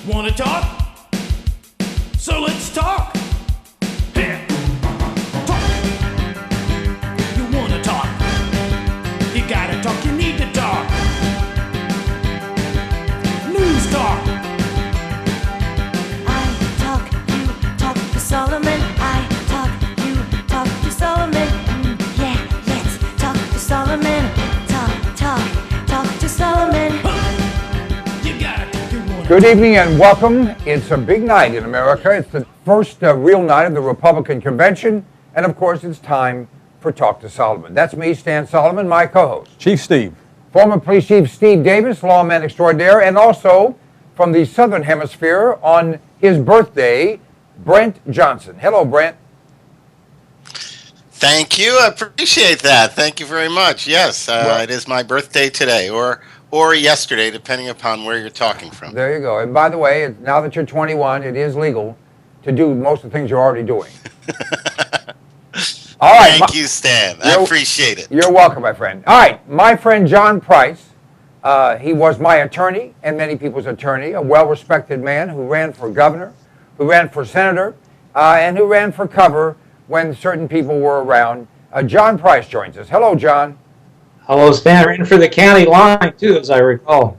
Wanna talk? So let's talk. Here. Talk. You wanna talk? You gotta talk, you need to talk. News talk. I talk, you talk to Solomon. I talk, you talk to Solomon. Yeah, let's talk to Solomon. Talk to Solomon. You gotta talk, you wanna Good evening and welcome. It's a big night in America. It's the first real night of the Republican convention. And of course, it's time for Talk to Solomon. That's me, Stan Solomon, my co-host. Chief Steve. Former Police Chief Steve Davis, lawman extraordinaire, and also from the Southern Hemisphere on his birthday, Brent Johnson. Hello, Brent. Thank you. I appreciate that. Thank you very much. Yes, it is my birthday today or yesterday, depending upon where you're talking from. There you go. And by the way, now that you're 21, it is legal to do most of the things you're already doing. All right. Thank you, Stan. I appreciate it. You're welcome, my friend. All right. My friend John Price, he was my attorney and many people's attorney, a well-respected man who ran for governor, who ran for senator, and who ran for cover when certain people were around. John Price joins us. Hello, John. Hello, Stan. Written for the county line, too, as I recall.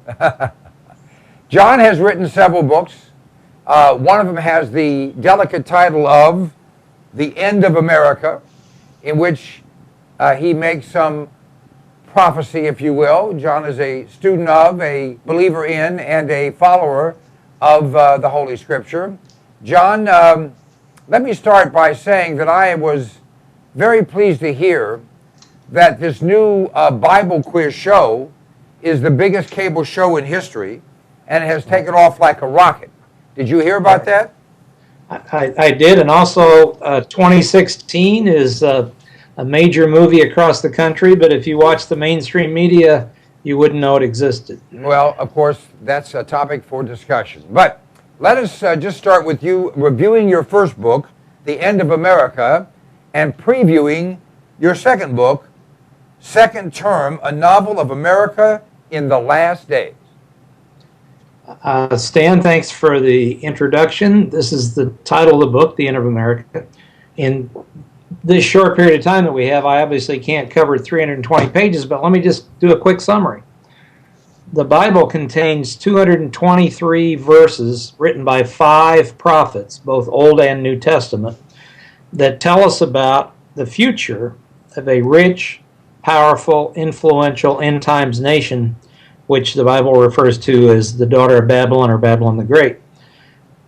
John has written several books. One of them has the delicate title of The End of America, in which he makes some prophecy, if you will. John is a student of, a believer in, and a follower of the Holy Scripture. John, let me start by saying that I was very pleased to hear that this new Bible quiz show is the biggest cable show in history, and it has taken off like a rocket. Did you hear about that? I did, and also 2016 is a major movie across the country, but if you watch the mainstream media, you wouldn't know it existed. Well, of course, that's a topic for discussion. But let us just start with you reviewing your first book, The End of America, and previewing your second book, Second Term, a novel of America in the last days. Stan, thanks for the introduction. This is the title of the book, The End of America. In this short period of time that we have, I obviously can't cover 320 pages, but let me just do a quick summary. The Bible contains 223 verses written by 5 prophets, both Old and New Testament, that tell us about the future of a rich, powerful, influential end times nation, which the Bible refers to as the daughter of Babylon or Babylon the Great.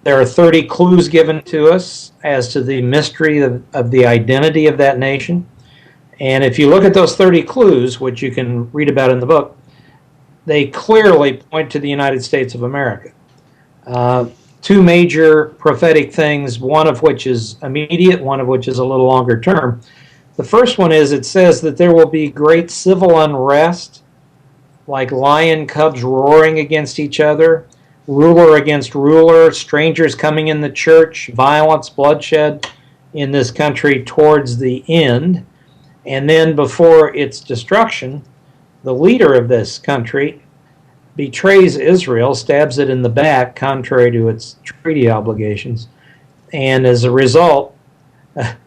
There are 30 clues given to us as to the mystery of the identity of that nation. And if you look at those 30 clues, which you can read about in the book, they clearly point to the United States of America. 2 major prophetic things, one of which is immediate, one of which is a little longer term. The first one is it says that there will be great civil unrest, like lion cubs roaring against each other, ruler against ruler, strangers coming in the church, violence, bloodshed in this country towards the end. And then before its destruction, the leader of this country betrays Israel, stabs it in the back, contrary to its treaty obligations. And as a result,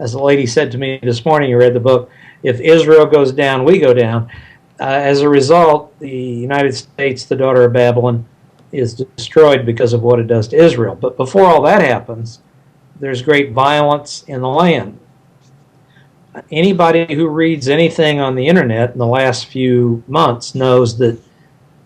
as a lady said to me this morning, who read the book, if Israel goes down, we go down. As a result, the United States, the daughter of Babylon, is destroyed because of what it does to Israel. But before all that happens, there's great violence in the land. Anybody who reads anything on the internet in the last few months knows that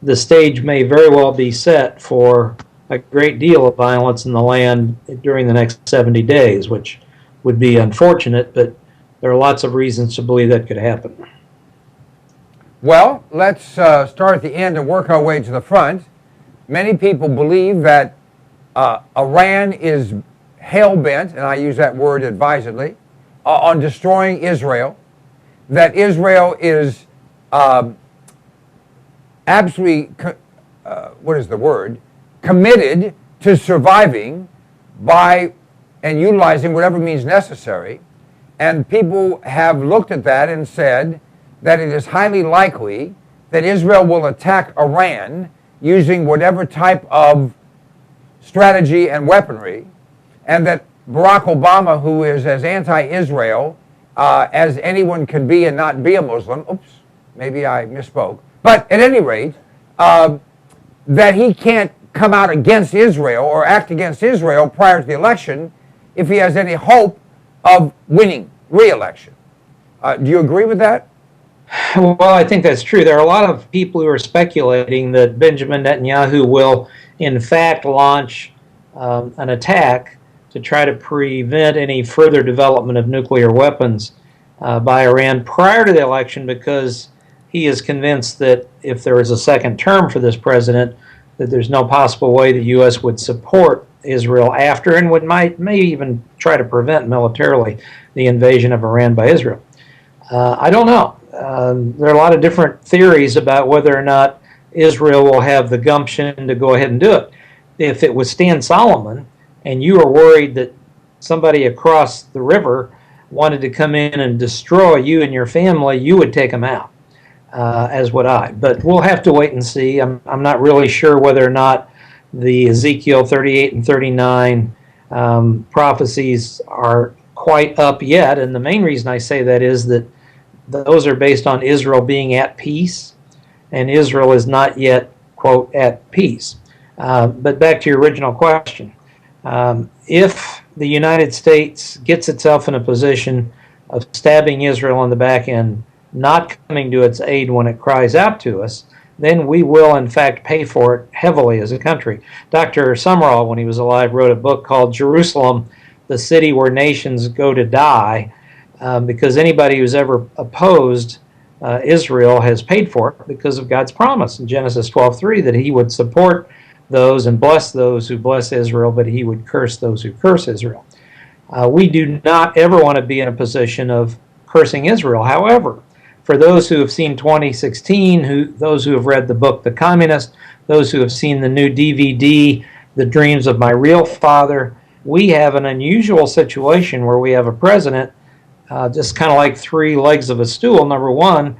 the stage may very well be set for a great deal of violence in the land during the next 70 days, which would be unfortunate, but there are lots of reasons to believe that could happen. Well, let's start at the end and work our way to the front. Many people believe that Iran is hell-bent, and I use that word advisedly, on destroying Israel, that Israel is absolutely, committed to surviving by and utilizing whatever means necessary. And people have looked at that and said that it is highly likely that Israel will attack Iran using whatever type of strategy and weaponry, and that Barack Obama, who is as anti-Israel as anyone can be and not be a Muslim, oops, maybe I misspoke, but at any rate, that he can't come out against Israel or act against Israel prior to the election if he has any hope of winning re-election. Do you agree with that? Well, I think that's true. There are a lot of people who are speculating that Benjamin Netanyahu will, in fact, launch an attack to try to prevent any further development of nuclear weapons by Iran prior to the election, because he is convinced that if there is a second term for this president, that there's no possible way the U.S. would support Israel after, and may even try to prevent militarily the invasion of Iran by Israel. I don't know. There are a lot of different theories about whether or not Israel will have the gumption to go ahead and do it. If it was Stan Solomon, and you were worried that somebody across the river wanted to come in and destroy you and your family, you would take them out, as would I. But we'll have to wait and see. I'm not really sure whether or not the Ezekiel 38 and 39 prophecies are quite up yet. And the main reason I say that is that those are based on Israel being at peace, and Israel is not yet, quote, at peace. But back to your original question. If the United States gets itself in a position of stabbing Israel in the back end, not coming to its aid when it cries out to us, then we will, in fact, pay for it heavily as a country. Dr. Summerall, when he was alive, wrote a book called Jerusalem, the City Where Nations Go to Die, because anybody who's ever opposed Israel has paid for it because of God's promise in Genesis 12:3 that he would support those and bless those who bless Israel, but he would curse those who curse Israel. We do not ever want to be in a position of cursing Israel. However, for those who have seen 2016, those who have read the book The Communist, those who have seen the new DVD, The Dreams of My Real Father, we have an unusual situation where we have a president just kind of like three legs of a stool. Number one,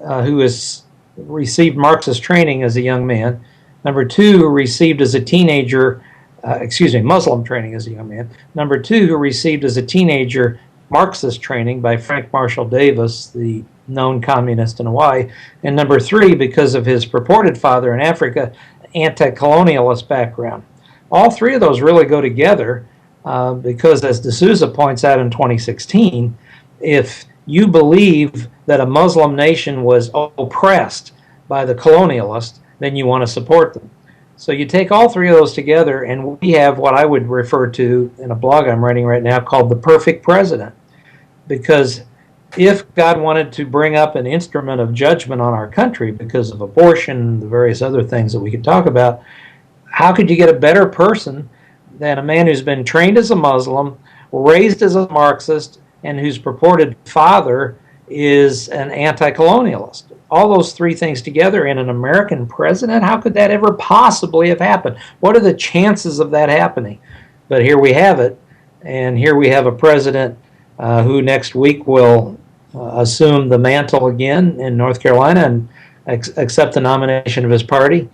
who has received Marxist training as a young man. Number two, who received as a teenager, Muslim training as a young man. Number two, who received as a teenager Marxist training by Frank Marshall Davis, the known communist in Hawaii. And number three, because of his purported father in Africa, anti-colonialist background. All three of those really go together because, as D'Souza points out in 2016, if you believe that a Muslim nation was oppressed by the colonialists, then you want to support them. So you take all three of those together, and we have what I would refer to in a blog I'm writing right now called the perfect president. Because if God wanted to bring up an instrument of judgment on our country because of abortion and the various other things that we could talk about, how could you get a better person than a man who's been trained as a Muslim, raised as a Marxist, and whose purported father is an anti-colonialist? All those three things together in an American president, how could that ever possibly have happened? What are the chances of that happening? But here we have it, and here we have a president who next week will assume the mantle again in North Carolina and accept the nomination of his party.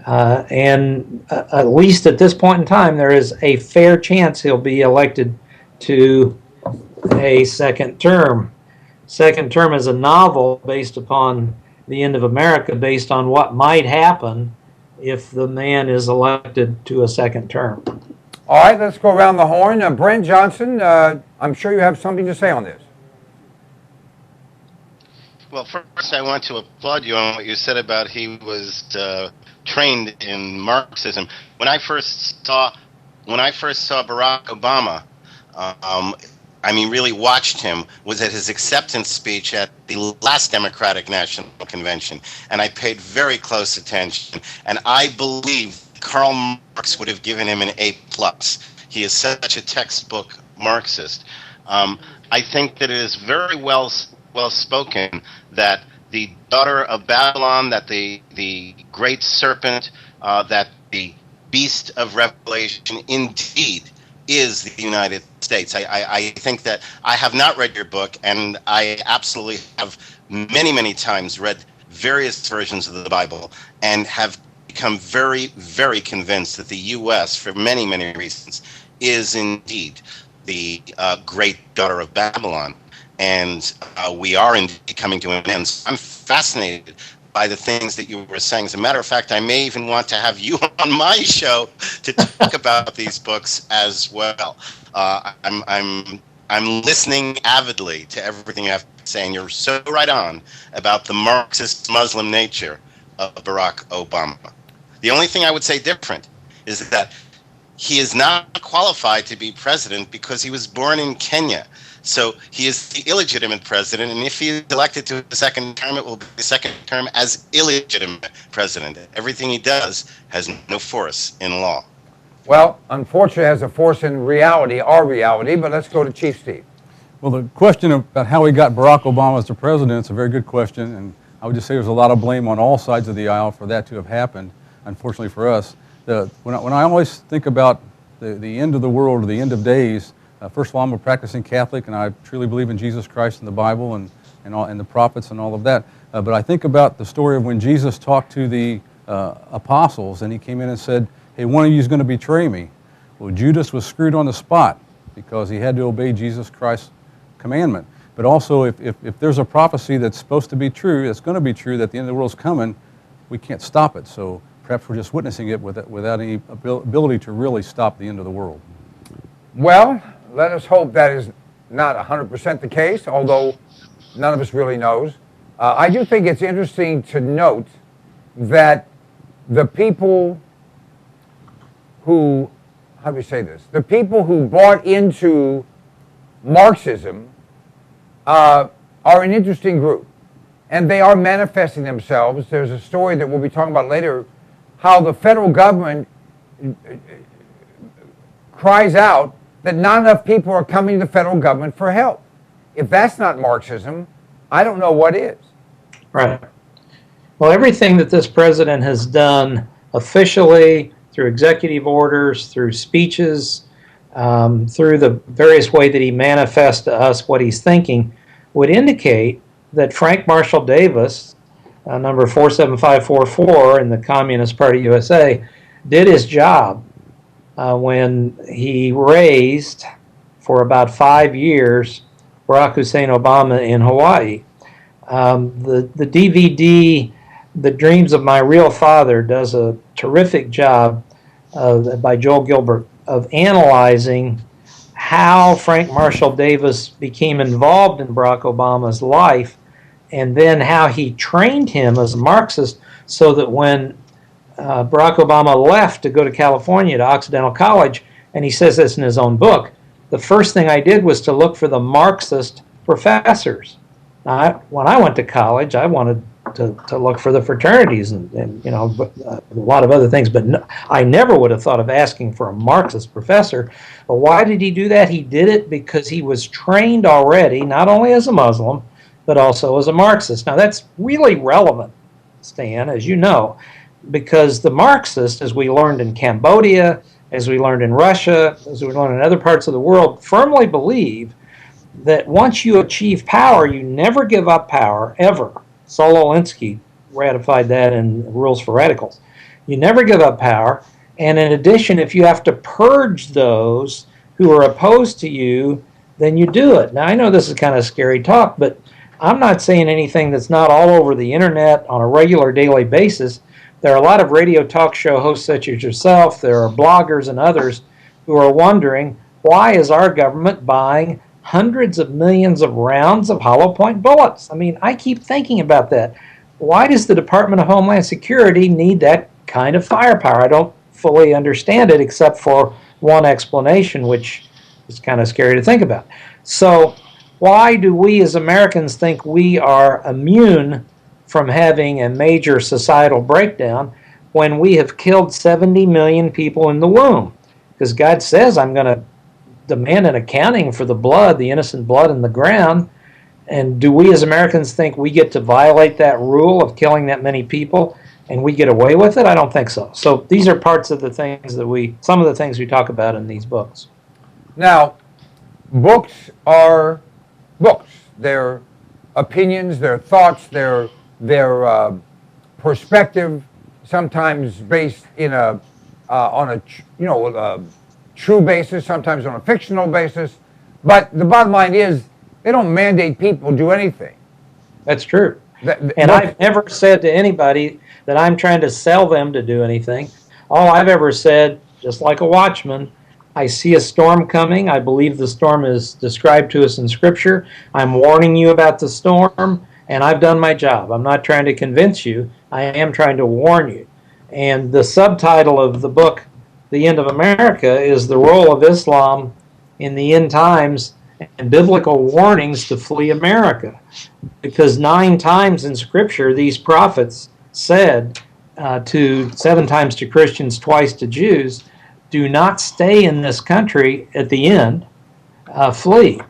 And at least at this point in time, there is a fair chance he'll be elected to a second term. Second Term is a novel based upon the end of America, based on what might happen if the man is elected to a second term. All right, let's go around the horn. Brent Johnson, I'm sure you have something to say on this. Well, first I want to applaud you on what you said about he was trained in Marxism. When I first saw Barack Obama, really watched him, was at his acceptance speech at the last Democratic National Convention, and I paid very close attention, and I believe Karl Marx would have given him an A+. He is such a textbook Marxist. I think that it is very well spoken that the daughter of Babylon, that the great serpent, that the beast of Revelation indeed is the United States. I think that I have not read your book, and I absolutely have many, many times read various versions of the Bible and have become very, very convinced that the U.S., for many, many reasons, is indeed the great daughter of Babylon. And we are indeed coming to an end. So I'm fascinated by the things that you were saying. As a matter of fact, I may even want to have you on my show to talk about these books as well. I'm listening avidly to everything you have to say, and you're so right on about the Marxist Muslim nature of Barack Obama. The only thing I would say different is that he is not qualified to be president because he was born in Kenya. So he is the illegitimate president, and if he is elected to a second term, it will be the second term as illegitimate president. Everything he does has no force in law. Well, unfortunately, it has a force in reality, our reality, but let's go to Chief Steve. Well, the question about how we got Barack Obama as the president is a very good question, and I would just say there's a lot of blame on all sides of the aisle for that to have happened, unfortunately for us. When I always think about the end of the world or the end of days, first of all, I'm a practicing Catholic, and I truly believe in Jesus Christ and the Bible and the prophets and all of that. But I think about the story of when Jesus talked to the apostles, and he came in and said, hey, one of you is going to betray me. Well, Judas was screwed on the spot because he had to obey Jesus Christ's commandment. But also, if there's a prophecy that's supposed to be true, it's going to be true that the end of the world's coming, we can't stop it. So perhaps we're just witnessing it without any ability to really stop the end of the world. Well, let us hope that is not 100% the case, although none of us really knows. I do think it's interesting to note that the people who, how do we say this? The people who bought into Marxism are an interesting group, and they are manifesting themselves. There's a story that we'll be talking about later, how the federal government cries out that not enough people are coming to the federal government for help. If that's not Marxism, I don't know what is. Right. Well, everything that this president has done officially, through executive orders, through speeches, through the various way that he manifests to us what he's thinking, would indicate that Frank Marshall Davis, number 47544 in the Communist Party USA, did his job when he raised, for about 5 years, Barack Hussein Obama in Hawaii. The DVD, The Dreams of My Real Father, does a terrific job by Joel Gilbert of analyzing how Frank Marshall Davis became involved in Barack Obama's life, and then how he trained him as a Marxist so that when Barack Obama left to go to California to Occidental College, and he says this in his own book, the first thing I did was to look for the Marxist professors. Now, when I went to college, I wanted to look for the fraternities and a lot of other things, but no, I never would have thought of asking for a Marxist professor. But why did he do that? He did it because he was trained already, not only as a Muslim, but also as a Marxist. Now, that's really relevant, Stan, as you know, because the Marxists, as we learned in Cambodia, as we learned in Russia, as we learned in other parts of the world, firmly believe that once you achieve power, you never give up power, ever. Saul Alinsky ratified that in Rules for Radicals. You never give up power, and in addition, if you have to purge those who are opposed to you, then you do it. Now, I know this is kind of scary talk, but I'm not saying anything that's not all over the internet on a regular daily basis. There are a lot of radio talk show hosts such as yourself, there are bloggers and others who are wondering, why is our government buying hundreds of millions of rounds of hollow point bullets? I mean, I keep thinking about that. Why does the Department of Homeland Security need that kind of firepower? I don't fully understand it, except for one explanation, which is kind of scary to think about. So why do we as Americans think we are immune from having a major societal breakdown when we have killed 70 million people in the womb? Because God says, I'm going to demand an accounting for the blood, the innocent blood in the ground. And do we as Americans think we get to violate that rule of killing that many people and we get away with it? I don't think so. So these are parts of the things that some of the things we talk about in these books. Now, books are books. They're opinions, they're thoughts, they're perspective. sometimes based in a on a true basis, sometimes on a fictional basis. But the bottom line is they don't mandate people do anything. That's true. And I've never said to anybody that I'm trying to sell them to do anything. All I've ever said, just like a watchman, I see a storm coming. I believe the storm is described to us in Scripture. I'm warning you about the storm, and I've done my job. I'm not trying to convince you. I am trying to warn you. And the subtitle of the book, The End of America, is the role of Islam in the end times and biblical warnings to flee America. Because 9 times in Scripture, these prophets said 7 times to Christians, twice to Jews, do not stay in this country at the end, flee.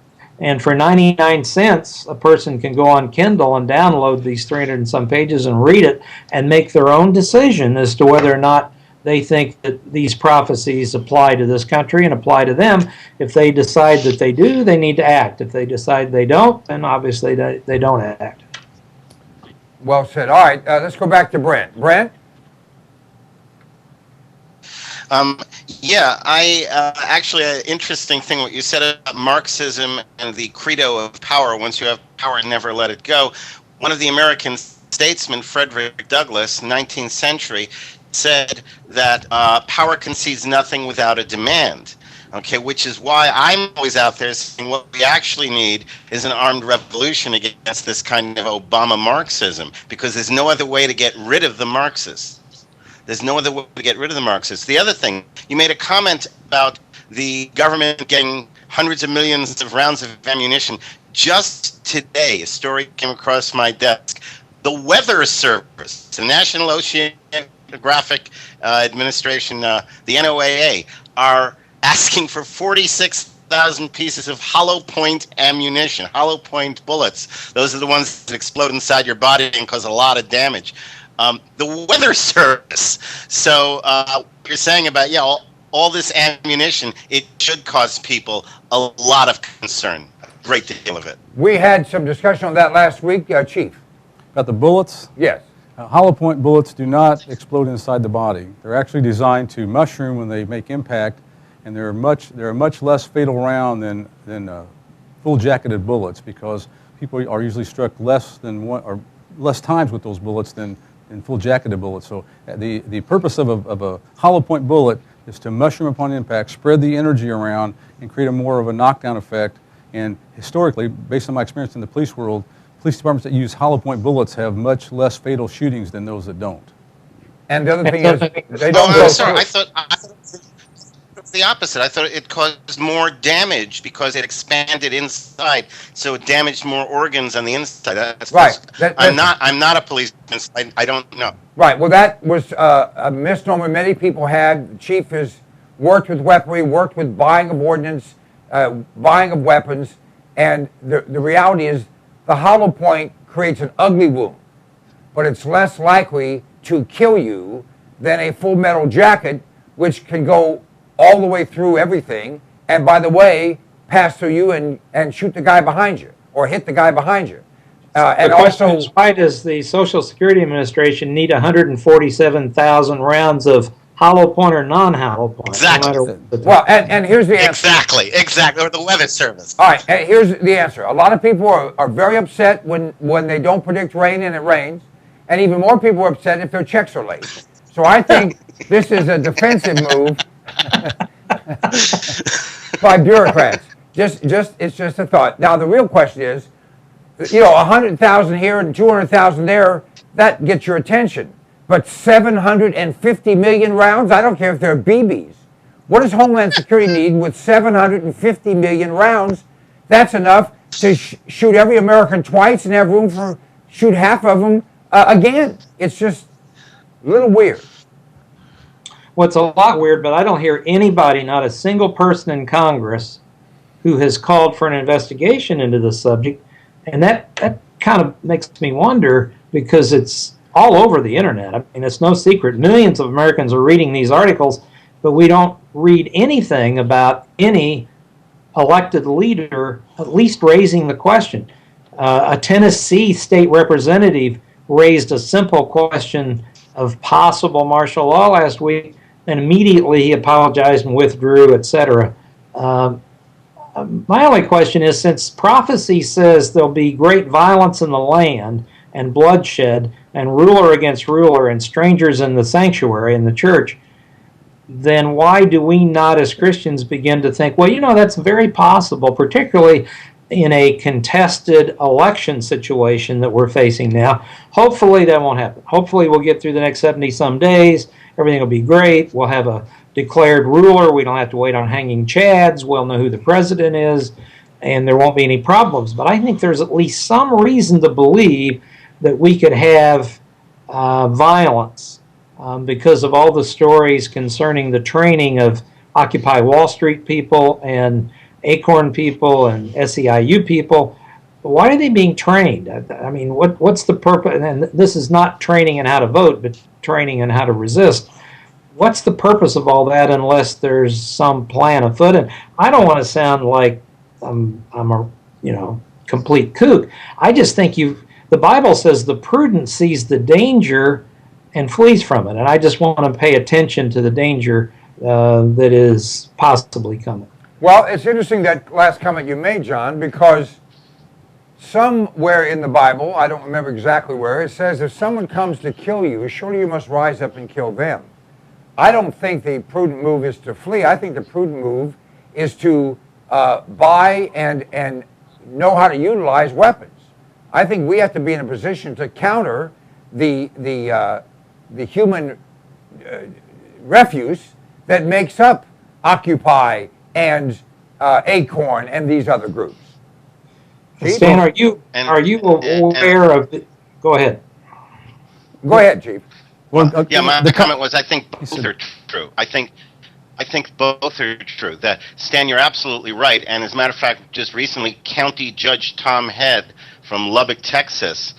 And for 99 cents, a person can go on Kindle and download these 300 and some pages and read it and make their own decision as to whether or not they think that these prophecies apply to this country and apply to them. If they decide that they do, they need to act. If they decide they don't, then obviously they don't act. Well said. All right, let's go back to Brent. Brent? Yeah, actually, an interesting thing what you said about Marxism and the credo of power. Once you have power, never let it go. One of the American statesmen, Frederick Douglass, 19th century, said that power concedes nothing without a demand. Okay, which is why I'm always out there saying what we actually need is an armed revolution against this kind of Obama Marxism, because there's no other way to get rid of the Marxists. There's no other way to get rid of the Marxists. The other thing, you made a comment about the government getting hundreds of millions of rounds of ammunition. Just today, a story came across my desk. The Weather Service, the National Oceanographic Administration, the NOAA, are asking for 46,000 pieces of hollow point ammunition, hollow point bullets. Those are the ones that explode inside your body and cause a lot of damage. The Weather Service. So you're saying about, all this ammunition, it should cause people a lot of concern, a great deal of it. We had some discussion on that last week, Chief. About the bullets? Yes. Hollow point bullets do not explode inside the body. They're actually designed to mushroom when they make impact, and they're a much less fatal round than full jacketed bullets, because people are usually struck less times with those bullets than full jacketed bullets. So the purpose of a hollow point bullet is to mushroom upon impact, spread the energy around, and create a more of a knockdown effect. And historically, based on my experience in the police world, police departments that use hollow point bullets have much less fatal shootings than those that don't. And the other thing is, they don't I'm sorry, I thought it's the opposite. I thought it caused more damage because it expanded inside, so it damaged more organs on the inside. That's right. I'm not a policeman. So I don't know. Right. Well, that was a misnomer many people had. The chief has worked with weaponry, worked with buying of ordnance, buying of weapons, and the reality is the hollow point creates an ugly wound, but it's less likely to kill you than a full metal jacket, which can go all the way through everything, and by the way, pass through you and shoot the guy behind you or hit the guy behind you. And the question is, why does the Social Security Administration need 147,000 rounds of hollow point or non-hollow point? Exactly. No well, and here's the answer. Exactly. Or the Weather Service. All right, and here's the answer. A lot of people are very upset when they don't predict rain and it rains, and even more people are upset if their checks are late. So I think this is a defensive move by bureaucrats. It's just a thought. Now the real question is, 100,000 here and 200,000 there, that gets your attention. But 750 million rounds? I don't care if they're BBs. What does Homeland Security need with 750 million rounds? That's enough to shoot every American twice and have room for shoot half of them again. It's just a little weird. Well, it's a lot weird, but I don't hear anybody, not a single person in Congress, who has called for an investigation into this subject. And that kind of makes me wonder, because it's all over the internet. I mean, it's no secret. Millions of Americans are reading these articles, but we don't read anything about any elected leader at least raising the question. A Tennessee state representative raised a simple question of possible martial law last week, and immediately he apologized and withdrew, etc. My only question is, since prophecy says there'll be great violence in the land and bloodshed and ruler against ruler and strangers in the sanctuary in the church, then why do we not as Christians begin to think, well, that's very possible, particularly in a contested election situation that we're facing now. Hopefully that won't happen. Hopefully we'll get through the next 70-some days. Everything will be great. We'll have a declared ruler. We don't have to wait on hanging chads. We'll know who the president is, and there won't be any problems. But I think there's at least some reason to believe that we could have violence because of all the stories concerning the training of Occupy Wall Street people and Acorn people and SEIU people. Why are they being trained? I mean, what's the purpose? And this is not training in how to vote, but training in how to resist. What's the purpose of all that unless there's some plan afoot? And I don't want to sound like I'm a complete kook. I just think the Bible says the prudent sees the danger and flees from it, and I just want to pay attention to the danger that is possibly coming. Well, it's interesting that last comment you made, John, because somewhere in the Bible, I don't remember exactly where, it says if someone comes to kill you, surely you must rise up and kill them. I don't think the prudent move is to flee. I think the prudent move is to buy and know how to utilize weapons. I think we have to be in a position to counter the human refuse that makes up Occupy and Acorn and these other groups. Stan, are you aware of the, go ahead. Go ahead, Chief. Well, my comment was I think both are true. I think both are true. That Stan, you're absolutely right. And as a matter of fact, just recently, County Judge Tom Head from Lubbock, Texas,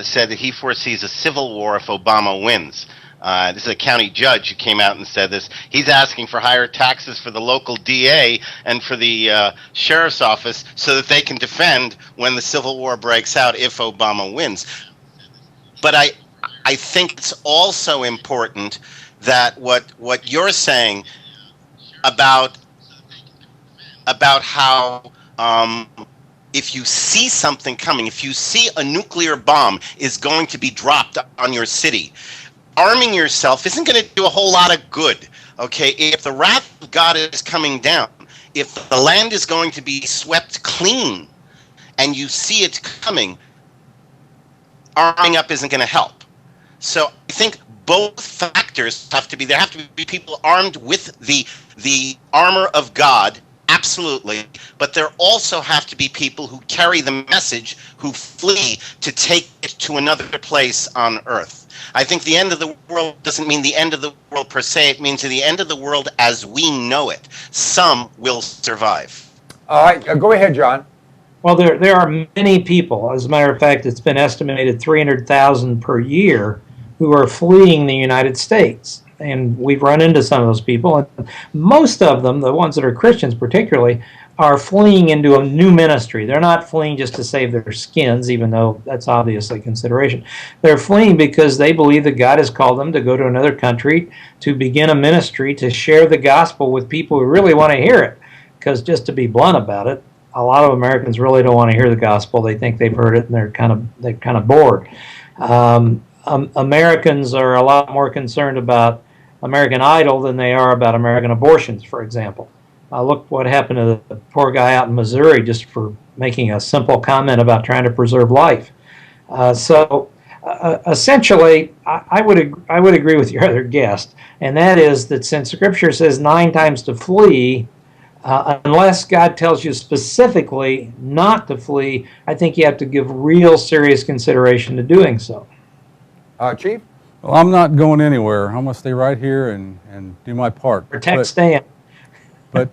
said that he foresees a civil war if Obama wins. This is a county judge who came out and said this. He's asking for higher taxes for the local DA and for the sheriff's office so that they can defend when the civil war breaks out if Obama wins. But I think it's also important that what you're saying about how if you see something coming, if you see a nuclear bomb is going to be dropped on your city, arming yourself isn't going to do a whole lot of good, okay? If the wrath of God is coming down, if the land is going to be swept clean and you see it coming, arming up isn't going to help. So I think both factors have to be, there have to be people armed with the armor of God, absolutely, but there also have to be people who carry the message, who flee to take it to another place on earth. I think the end of the world doesn't mean the end of the world per se. It means the end of the world as we know it. Some will survive. All right, go ahead, John. Well, there are many people. As a matter of fact, it's been estimated 300,000 per year who are fleeing the United States. And we've run into some of those people. And most of them, the ones that are Christians particularly, are fleeing into a new ministry. They're not fleeing just to save their skins, even though that's obviously consideration. They're fleeing because they believe that God has called them to go to another country to begin a ministry to share the gospel with people who really want to hear it. Because just to be blunt about it, a lot of Americans really don't want to hear the gospel. They think they've heard it and they're kind of bored. Americans are a lot more concerned about American Idol than they are about American abortions, for example. Look what happened to the poor guy out in Missouri just for making a simple comment about trying to preserve life. Essentially, I would agree with your other guest, and that is that since Scripture says 9 times to flee, unless God tells you specifically not to flee, I think you have to give real serious consideration to doing so. Chief? Well, I'm not going anywhere. I'm going to stay right here and do my part. Protect Stan. But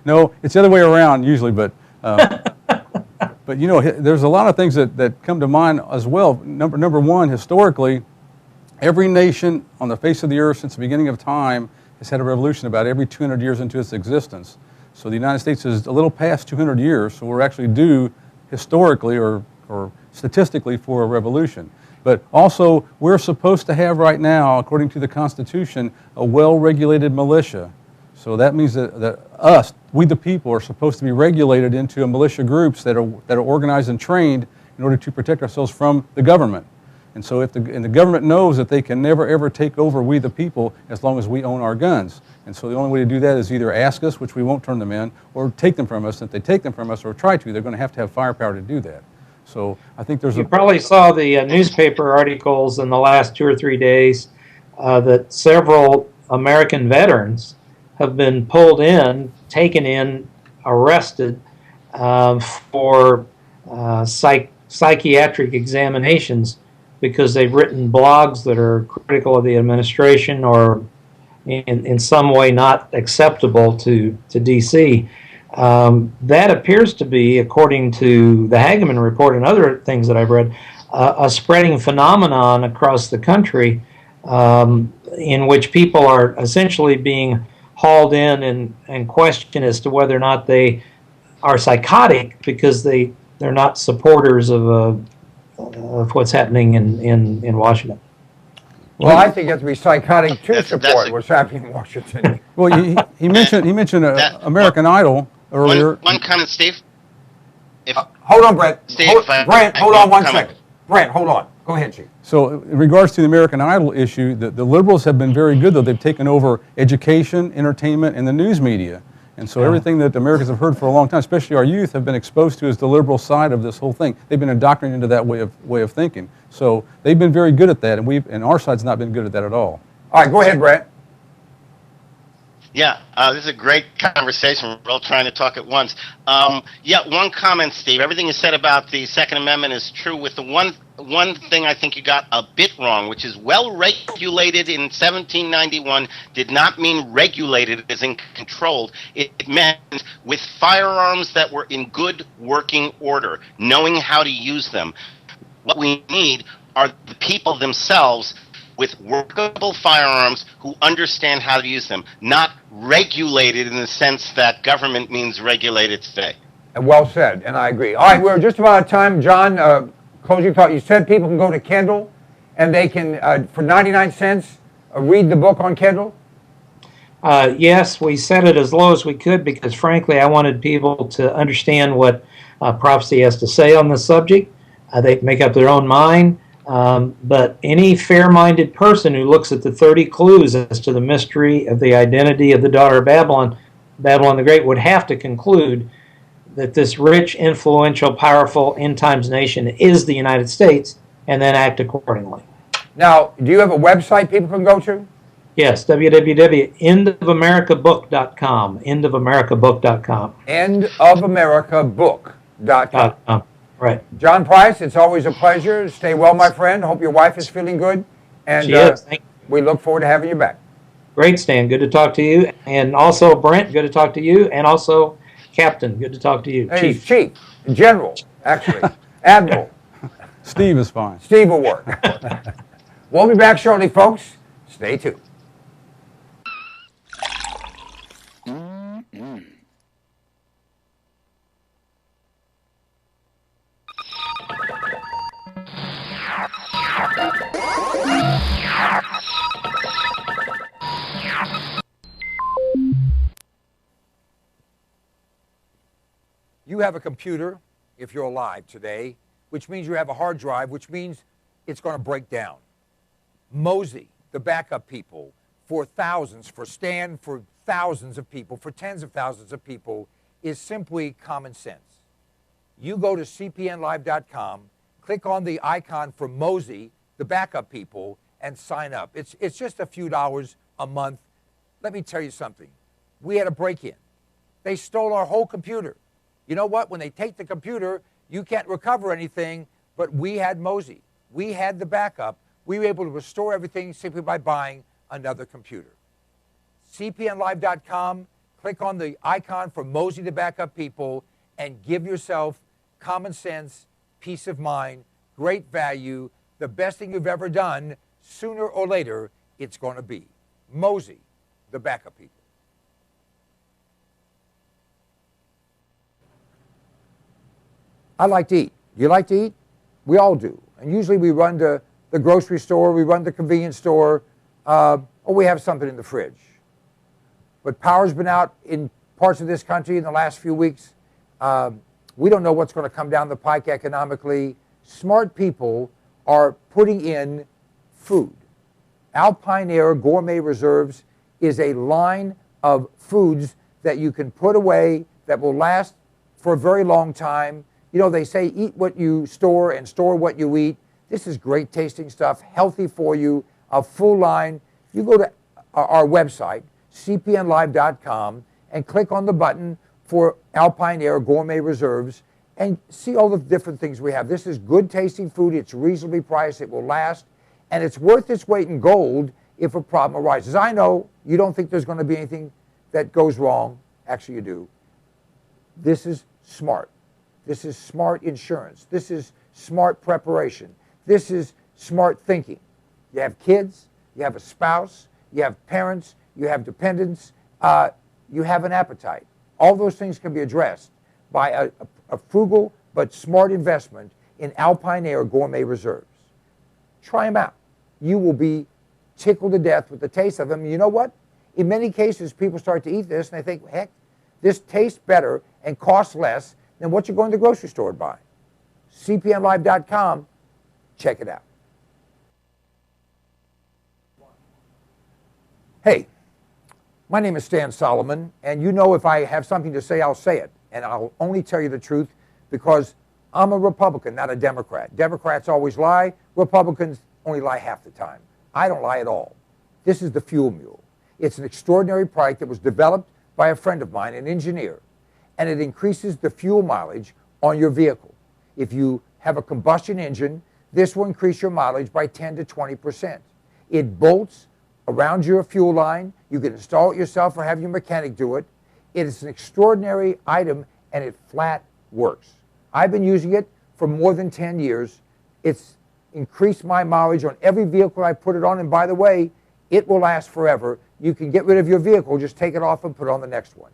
no, it's the other way around usually. But you know, there's a lot of things that come to mind as well. Number one, historically, every nation on the face of the earth since the beginning of time has had a revolution about every 200 years into its existence. So the United States is a little past 200 years, so we're actually due historically or statistically for a revolution. But also, we're supposed to have right now, according to the Constitution, a well-regulated militia. So that means that us, we the people, are supposed to be regulated into a militia groups that are organized and trained in order to protect ourselves from the government. And so if the government knows that they can never ever take over we the people as long as we own our guns. And so the only way to do that is either ask us, which we won't turn them in, or take them from us. And if they take them from us or try to, they're going to have firepower to do that. So I think there's You probably saw the newspaper articles in the last 2 or 3 days that several American veterans have been pulled in, taken in, arrested for psychiatric examinations because they've written blogs that are critical of the administration or in some way not acceptable to D.C. That appears to be, according to the Hageman report and other things that I've read, a spreading phenomenon across the country in which people are essentially being hauled in and questioned as to whether or not they are psychotic because they're not supporters of what's happening in Washington. Well, I think you have to be psychotic to That's support a- what's happening in Washington. well, he mentioned American Idol earlier. One comment, Steve. If Hold on, Brent. Steve, Brent, hold on one second. Brent, hold on. Go ahead, Chief. So in regards to the American Idol issue, the liberals have been very good, though. They've taken over education, entertainment, and the news media. And so everything that Americans have heard for a long time, especially our youth, have been exposed to is the liberal side of this whole thing. They've been indoctrinated into that way of thinking. So they've been very good at that, and our side's not been good at that at all. All right, go ahead, Brent. Yeah, this is a great conversation. We're all trying to talk at once. Yeah, one comment, Steve. Everything you said about the Second Amendment is true. With the one thing I think you got a bit wrong, which is well regulated in 1791 did not mean regulated as in controlled. It meant with firearms that were in good working order, knowing how to use them. What we need are the people themselves with workable firearms who understand how to use them, not regulated in the sense that government means regulated today. Well said, and I agree. All right, we're just about out of time. John, closing thought. You said people can go to Kindle and they can, for 99 cents, read the book on Kindle? Yes, we set it as low as we could because, frankly, I wanted people to understand what prophecy has to say on this subject. They can make up their own mind. But any fair-minded person who looks at the 30 clues as to the mystery of the identity of the daughter of Babylon, Babylon the Great, would have to conclude that this rich, influential, powerful, end-times nation is the United States, and then act accordingly. Now, do you have a website people can go to? Yes, www.endofamericabook.com, endofamericabook.com. Endofamericabook.com. Right. John Price, it's always a pleasure. Stay well, my friend. Hope your wife is feeling good. And She is. Thank you. we look forward to having you back. Great, Stan. Good to talk to you. And also, Brent, good to talk to you. And also, Captain, good to talk to you. Hey, Chief. Chief, General, actually, Admiral. Steve is fine. Steve will work. We'll be back shortly, folks. Stay tuned. You have a computer, if you're alive today, which means you have a hard drive, which means it's going to break down. Mozy, the backup people, for thousands, for Stan, for thousands of people, for tens of thousands of people, is simply common sense. You go to cpnlive.com, click on the icon for Mozy, the backup people, and sign up. It's just a few dollars a month. Let me tell you something. We had a break-in. They stole our whole computer. You know what? When they take the computer, you can't recover anything, but we had Mozy. We had the backup. We were able to restore everything simply by buying another computer. cpnlive.com, click on the icon for Mozy, the backup people, and give yourself common sense, peace of mind, great value, the best thing you've ever done. Sooner or later, it's going to be Mozy, the backup people. I like to eat. You like to eat? We all do. And usually we run to the grocery store, we run the convenience store, or we have something in the fridge. But power's been out in parts of this country in the last few weeks. We don't know what's going to come down the pike economically. Smart people are putting in food. Alpine Air Gourmet Reserves is a line of foods that you can put away that will last for a very long time. You know, they say eat what you store and store what you eat. This is great tasting stuff, healthy for you, a full line. You go to our website, cpnlive.com, and click on the button for Alpine Air Gourmet Reserves and see all the different things we have. This is good tasting food. It's reasonably priced. It will last. And it's worth its weight in gold if a problem arises. I know you don't think there's going to be anything that goes wrong. Actually, you do. This is smart. This is smart insurance. This is smart preparation. This is smart thinking. You have kids, you have a spouse, you have parents, you have dependents, you have an appetite. All those things can be addressed by a frugal but smart investment in Alpine Air Gourmet Reserves. Try them out. You will be tickled to death with the taste of them. You know what? In many cases, people start to eat this and they think, heck, this tastes better and costs less than what you're going to the grocery store to buy. cpnlive.com, check it out. Hey, my name is Stan Solomon, and you know if I have something to say, I'll say it. And I'll only tell you the truth because I'm a Republican, not a Democrat. Democrats always lie. Republicans only lie half the time. I don't lie at all. This is the Fuel Mule. It's an extraordinary product that was developed by a friend of mine, an engineer, and it increases the fuel mileage on your vehicle. If you have a combustion engine, this will increase your mileage by 10 to 20%. It bolts around your fuel line. You can install it yourself or have your mechanic do it. It is an extraordinary item, and it flat works. I've been using it for more than 10 years. It's increased my mileage on every vehicle I put it on, and by the way, it will last forever. You can get rid of your vehicle, just take it off and put on the next one.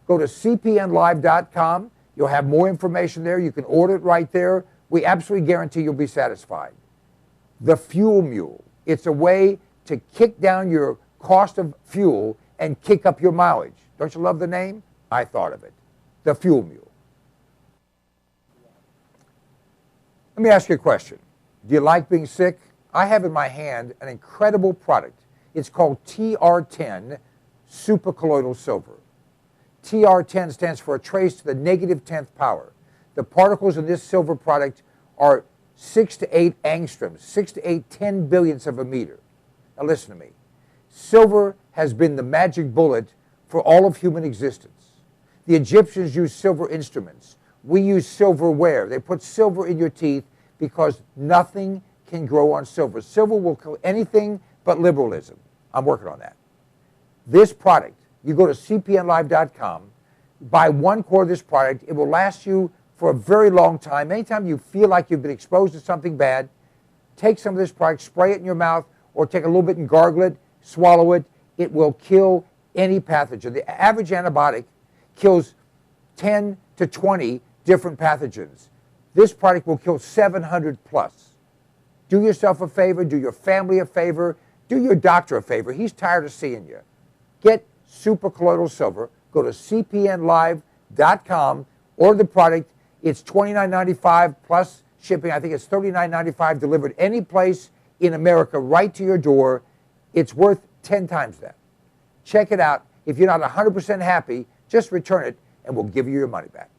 Go to cpnlive.com. You'll have more information there. You can order it right there. We absolutely guarantee you'll be satisfied. The Fuel Mule. It's a way to kick down your cost of fuel and kick up your mileage. Don't you love the name? I thought of it. The Fuel Mule. Let me ask you a question. Do you like being sick? I have in my hand an incredible product. It's called TR10 Supercolloidal Silver. TR10 stands for a trace to the negative 10th power. The particles in this silver product are 6 to 8 angstroms, 6 to 8 10 billionths of a meter. Now listen to me. Silver has been the magic bullet for all of human existence. The Egyptians used silver instruments. We use silverware. They put silver in your teeth because nothing can grow on silver. Silver will kill anything but liberalism. I'm working on that. This product, you go to cpnlive.com, buy 1 quart of this product. It will last you for a very long time. Anytime you feel like you've been exposed to something bad, take some of this product, spray it in your mouth, or take a little bit and gargle it, swallow it. It will kill any pathogen. The average antibiotic kills 10 to 20 different pathogens. This product will kill 700 plus. Do yourself a favor, do your family a favor, do your doctor a favor. He's tired of seeing you. Get Supercolloidal Silver. Go to cpnlive.com, order the product. It's $29.95 plus shipping. I think it's $39.95 delivered any place in America right to your door. It's worth 10 times that. Check it out. If you're not 100% happy, just return it and we'll give you your money back.